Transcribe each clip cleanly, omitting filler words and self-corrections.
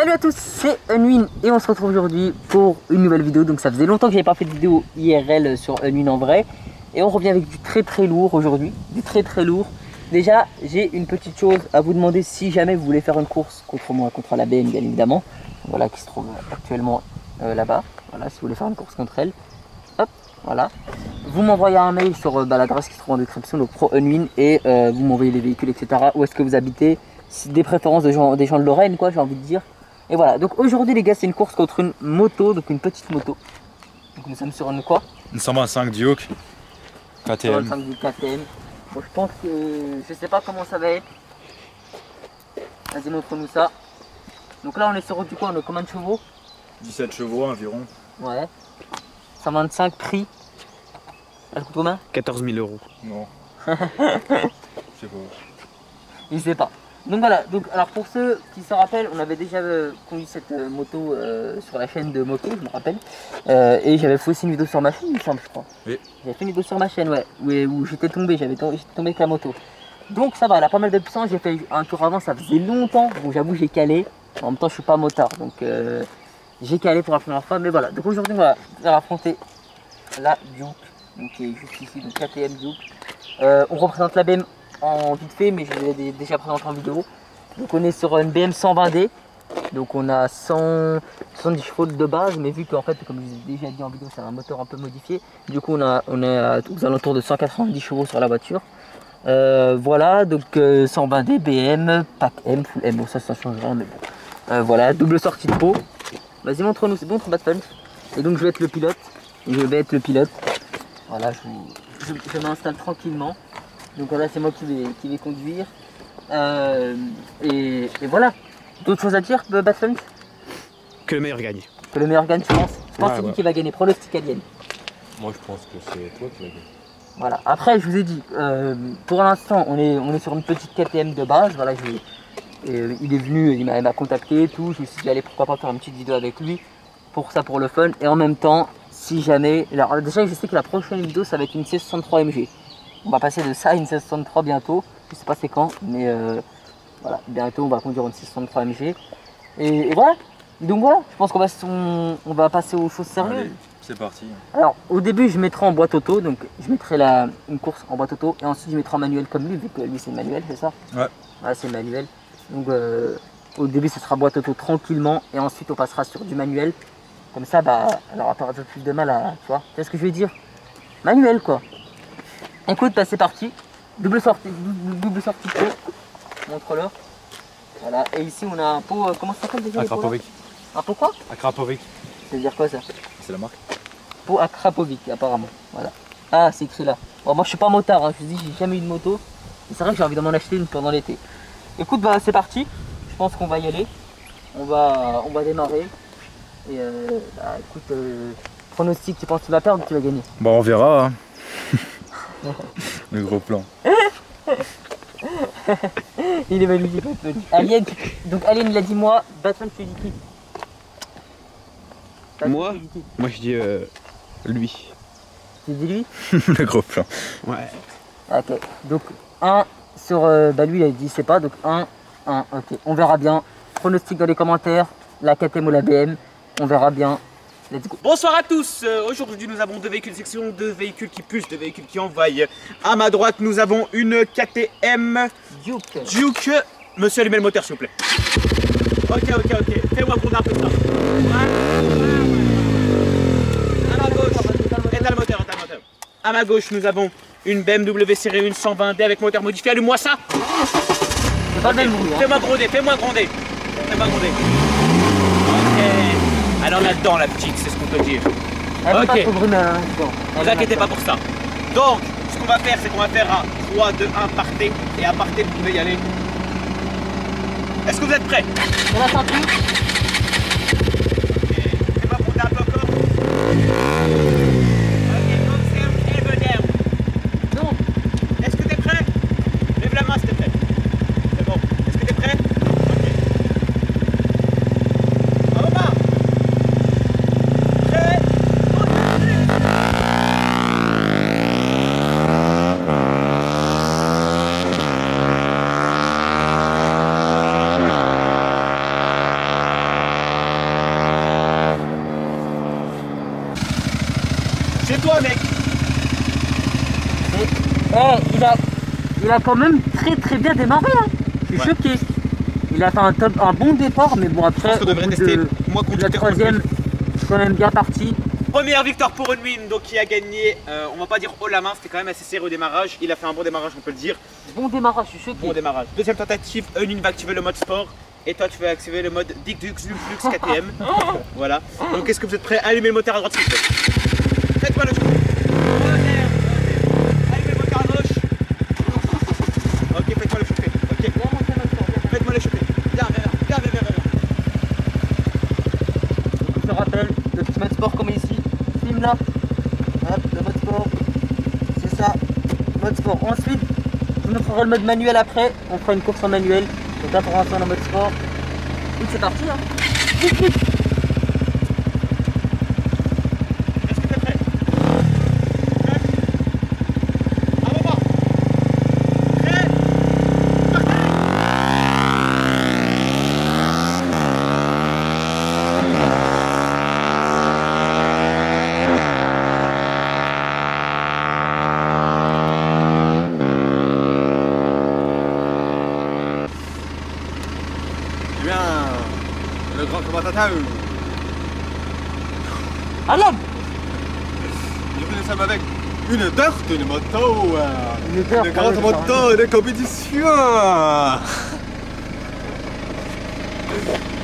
Salut à tous, c'est Unwin et on se retrouve aujourd'hui pour une nouvelle vidéo. Donc ça faisait longtemps que j'avais pas fait de vidéo IRL sur Unwin en vrai. Et on revient avec du très lourd aujourd'hui, du très lourd. Déjà, j'ai une petite chose à vous demander si jamais vous voulez faire une course contre moi, contre la BM bien évidemment. Voilà, qui se trouve actuellement là-bas. Voilà, si vous voulez faire une course contre elle. Hop, voilà. Vous m'envoyez un mail sur l'adresse qui se trouve en description, donc pro Unwin, et vous m'envoyez les véhicules, etc. Où est-ce que vous habitez, des préférences des gens de Lorraine, quoi, j'ai envie de dire. Et voilà, donc aujourd'hui les gars, c'est une course contre une moto, donc une petite moto. Donc nous sommes sur une quoi? Une 125 Duke KTM. 125 du KTM. Bon, je pense que je sais pas comment ça va être. Vas-y, montre-nous ça. Donc là on est sur du quoi? On a combien de chevaux? 17 chevaux environ. Ouais. 125 prix. Elle coûte combien? 14 000 €. Non. Je sais pas. Il sait pas. Donc voilà, donc, alors pour ceux qui se rappellent, on avait déjà conduit cette moto sur la chaîne de moto, je me rappelle. Et j'avais fait aussi une vidéo sur ma chaîne, il me semble, je crois. Oui. J'avais fait une vidéo sur ma chaîne, ouais, où j'étais tombé, j'étais tombé avec la moto. Donc ça va, elle a pas mal de puissance, j'ai fait un tour avant, ça faisait longtemps. Bon, j'avoue, j'ai calé. En même temps, je suis pas motard, donc j'ai calé pour la première fois. Mais voilà, donc aujourd'hui, on va affronter la Duke, donc qui est juste ici, donc KTM Duke. On représente la BM en vite fait, mais je l'ai déjà présenté en vidéo. Donc on est sur une BM 120D, donc on a 170 chevaux de base, mais vu qu'en fait, comme je vous ai déjà dit en vidéo, c'est un moteur un peu modifié, du coup on est aux alentours de 190 chevaux sur la voiture. Voilà, donc 120D, BM, pack M, full M, bon, ça change rien, mais bon. Voilà, double sortie de pot. Vas-y, montre-nous, c'est bon, ton Batman. Et donc je vais être le pilote. Voilà, je m'installe tranquillement. Donc voilà, c'est moi qui vais conduire. Et voilà. D'autres choses à dire, Batman? Que le meilleur gagne. Que le meilleur gagne, tu penses? Je pense que c'est Ouais. qui va gagner. Pronostic alien. Moi je pense que c'est toi qui vas gagner. Voilà. Après, je vous ai dit, pour l'instant, on est sur une petite KTM de base. Voilà, il est venu, il m'a contacté et tout. Je me suis dit, allez, pourquoi pas faire une petite vidéo avec lui pour le fun. Et en même temps, si jamais. Alors, déjà, je sais que la prochaine vidéo, ça va être une C63 MG. On va passer de ça à une 1663 bientôt. Je sais pas c'est quand, mais voilà, bientôt on va conduire une 663 MG. Et voilà. Donc voilà, je pense qu'on va passer aux choses sérieuses. Allez, c'est parti. Alors au début je mettrai en boîte auto, donc je mettrai une course en boîte auto et ensuite je mettrai en manuel comme lui, vu que lui c'est manuel, c'est ça? Ouais. Voilà, c'est manuel. Donc au début ce sera boîte auto tranquillement et ensuite on passera sur du manuel. Comme ça, bah, elle aura un peu plus de mal à, tu vois ce que je veux dire? Manuel quoi. Écoute, bah, c'est parti. Double sortie de pot. Montre-leur. Voilà. Et ici on a un pot. Comment ça s'appelle déjà? Akrapovic. Un pot quoi? Akrapovic. Ça veut dire quoi ça? C'est la marque. Pot Akrapovic apparemment. Voilà. Ah, c'est écrit là. Bon, moi je suis pas motard, hein. Je vous dis, j'ai jamais eu de moto. Et c'est vrai que j'ai envie de m'en acheter une pendant l'été. Écoute, bah c'est parti. Je pense qu'on va y aller. On va démarrer. Et bah écoute, pronostic, tu penses que tu vas perdre ou tu vas gagner? Bon, on verra. Hein. Le gros plan. Il est magnifique. Alien, donc Alien il a dit moi, Batman tu dis qui? Moi tu dis qui? Moi je dis lui. Tu dis lui? Le gros plan. Ouais. Ok, donc 1 sur, bah lui il a dit c'est pas, donc 1, ok, on verra bien. Pronostic dans les commentaires, la KTM ou la BM, on verra bien. Let's go. Bonsoir à tous, aujourd'hui nous avons deux véhicules section, deux véhicules qui pulsent, deux véhicules qui envoient. À ma droite nous avons une KTM Duke. Monsieur, allumez le moteur s'il vous plaît. Ok, fais-moi gronder un peu ça. À ma gauche, éteins le moteur. À ma gauche nous avons une BMW série 1 120D avec moteur modifié, allume-moi ça. C'est pas le même bruit, hein. Fais-moi gronder. Ok. Alors là-dedans la petite, c'est ce qu'on peut dire. Elle veut pas Ok. trop brûler, hein, dedans. Ne vous inquiétez pas pour ça. Donc, ce qu'on va faire, c'est qu'on va faire un 3, 2, 1, partez. Et à partez, vous pouvez y aller. Est-ce que vous êtes prêts? On a senti. Ok. Fais-moi monter un peu encore. Ok, observe Ever down. Non. Est-ce que t'es prêt? Lève la main si t'es prêt. C'est bon. Est-ce que t'es prêt? Ok. Omar. Prêt? il a quand même très bien démarré. Hein. Je suis choqué. Il a fait un bon départ, mais bon après, Je pense qu'on devrait tester. Moi, contre la troisième, c'est quand même bien parti. Première victoire pour Unwin, donc qui a gagné, on va pas dire haut la main, c'était quand même assez serré au démarrage. Il a fait un bon démarrage, on peut le dire. Bon démarrage, je suis choqué. Bon démarrage. Deuxième tentative, Unwin va activer le mode sport. Et toi, tu vas activer le mode Dick Dux Lux KTM. Voilà. Donc, est-ce que vous êtes prêts à allumer le moteur à droite, s'il vous plaît? Faites-moi le choix. Allumez le moteur à gauche. Ok, faites-moi le choper. Ok. Faites-moi le choper. Viens. Je te rappelle, le petit mode sport comme ici. Filme là. Hop, le mode sport. C'est ça. Mode sport. Ensuite, on nous fera le mode manuel après. On fera une course en manuel. Donc là, pour l'instant, en mode sport. Et c'est parti, hein. Est-ce que t'es prêt? À moment. Prêt? Eh bien, le grand commentateur. Allez. Nous sommes avec une Dirt, une moto. Une grande moto de compétition.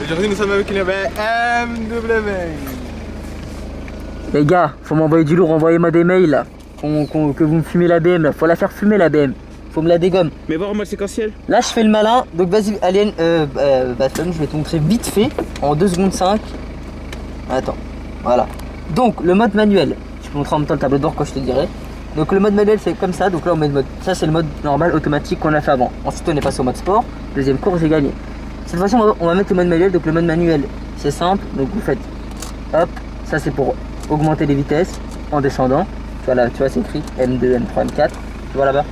Aujourd'hui, nous sommes avec une BMW. Les gars, faut m'envoyer du lourd, envoyez-moi des mails là. Que vous me fumez la BM là. Faut la faire fumer la BM. Faut me la dégomme. Mais voir en mode séquentiel. Là je fais le malin, donc vas-y Alien, Baston, je vais te montrer vite fait, en 2 secondes 5. Attends, voilà. Donc le mode manuel, je peux montrer en même temps le tableau de bord quand je te dirai. Donc le mode manuel c'est comme ça, donc là on met le mode, ça c'est le mode normal automatique qu'on a fait avant. Ensuite on est passé au mode sport, deuxième course j'ai gagné. Cette fois-ci on va mettre le mode manuel, donc le mode manuel c'est simple, donc vous faites hop, ça c'est pour augmenter les vitesses en descendant. Tu vois là, tu vois c'est écrit M2, M3, M4, tu vois là-bas.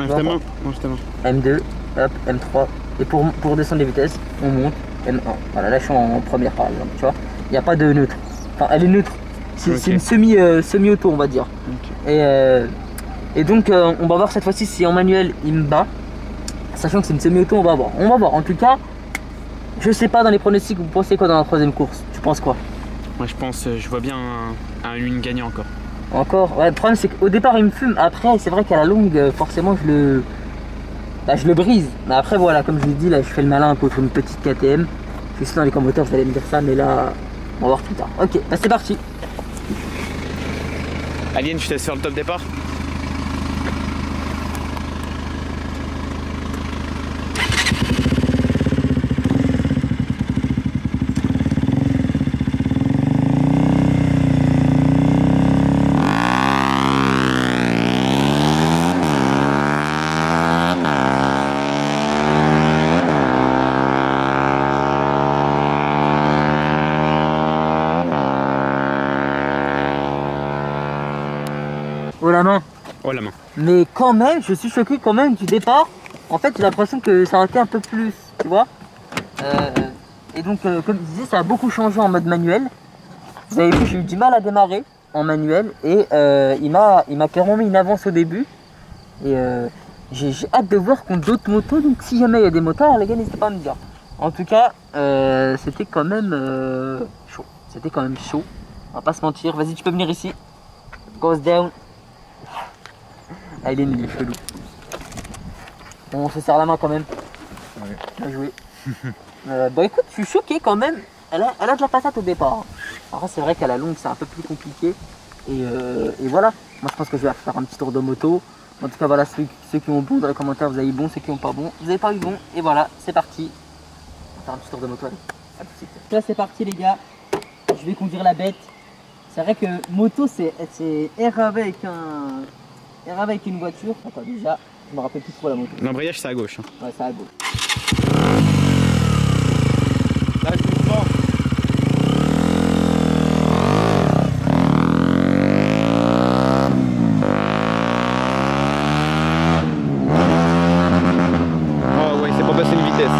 Justement. M2, hop, M3. Et pour descendre les vitesses, on monte M1. Voilà, là je suis en première par exemple, tu vois. Il n'y a pas de neutre. Enfin, elle est neutre. C'est une semi-auto, on va dire. Okay. Et donc, on va voir cette fois-ci si en manuel il me bat. Sachant que c'est une semi-auto, on va voir. On va voir. En tout cas, je sais pas dans les pronostics, vous pensez quoi dans la troisième course? Tu penses quoi? Moi, je vois bien une gagnant encore. Encore? Ouais, le problème c'est qu'au départ il me fume, après c'est vrai qu'à la longue forcément je le brise. Mais après voilà, comme je vous dis là je fais le malin contre une petite KTM. Je sais dans les commentaires vous allez me dire ça, mais là on va voir plus tard. Ok, bah c'est parti. Alien, tu te laisses faire le top départ? Oh la main. Oh la main. Mais quand même, je suis choqué quand même du départ. En fait, j'ai l'impression que ça aurait été un peu plus, tu vois. Et donc, comme je disais, ça a beaucoup changé en mode manuel. Vous avez vu, j'ai eu du mal à démarrer en manuel et il m'a clairement mis une avance au début. Et j'ai hâte de voir contre d'autres motos. Donc, si jamais il y a des motards, les gars, n'hésitez pas à me dire. En tout cas, c'était quand même chaud. C'était quand même chaud. On va pas se mentir. Vas-y, tu peux venir ici. Goes down. Ah, il est chelou. Bon, on se serre la main quand même. Ouais. Bien joué. Bon écoute, je suis choqué quand même. Elle a de la patate au départ. Alors c'est vrai qu'à la longue c'est un peu plus compliqué. Et voilà. Moi je pense que je vais faire un petit tour de moto. En tout cas voilà, ceux qui ont bon dans les commentaires vous avez eu bon, ceux qui n'ont pas bon, vous n'avez pas eu bon. Et voilà, c'est parti. On va faire un petit tour de moto. Allez. À tout de suite. Là c'est parti les gars. Je vais conduire la bête. C'est vrai que moto c'est RAV avec une voiture. Attends déjà, je me rappelle plus trop la moto. L'embrayage c'est à gauche. Hein. Ouais, c'est à gauche. Là, je vous prends. Oh ouais, c'est pour passer une vitesse.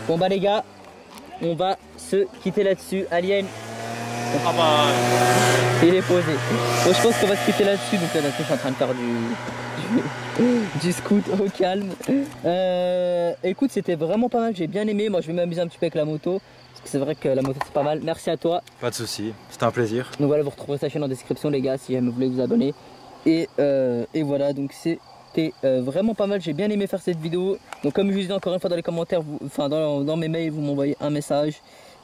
Bon bah les gars, on va se quitter là-dessus. Alien, Ah bah. Il est posé. Bon, je pense qu'on va se quitter là-dessus. Donc là, je suis en train de faire du scoot au calme. Écoute, c'était vraiment pas mal. J'ai bien aimé. Moi, je vais m'amuser un petit peu avec la moto. Parce que c'est vrai que la moto, c'est pas mal. Merci à toi. Pas de soucis, c'était un plaisir. Donc voilà, vous retrouverez sa chaîne en description, les gars, si jamais vous voulez vous abonner. Et voilà, donc c'était vraiment pas mal. J'ai bien aimé faire cette vidéo. Donc, comme je vous disais encore une fois dans les commentaires, enfin dans mes mails, vous m'envoyez un message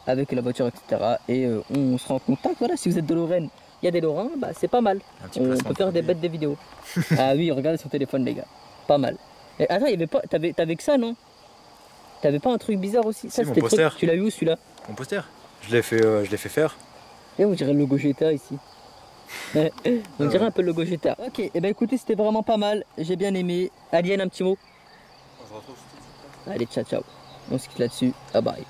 avec la voiture, etc. Et on se rend en contact. Voilà, si vous êtes de Lorraine, il y a des Lorrains, bah c'est pas mal. On peut faire des bêtes de vidéos. Ah oui, regardez son téléphone, les gars. Pas mal. Et attends, il y avait pas. T'avais que ça, non? T'avais pas un truc bizarre aussi? Si, Ça, mon c'était poster. Tu l'as eu où celui-là? Mon poster. Je l'ai fait faire. Et on dirait le logo GTA ici. On dirait un peu le logo GTA. Ok, et ben écoutez, c'était vraiment pas mal. J'ai bien aimé. Alien, un petit mot? On se retrouve. Allez, ciao, ciao. On se quitte là-dessus. Bye bye.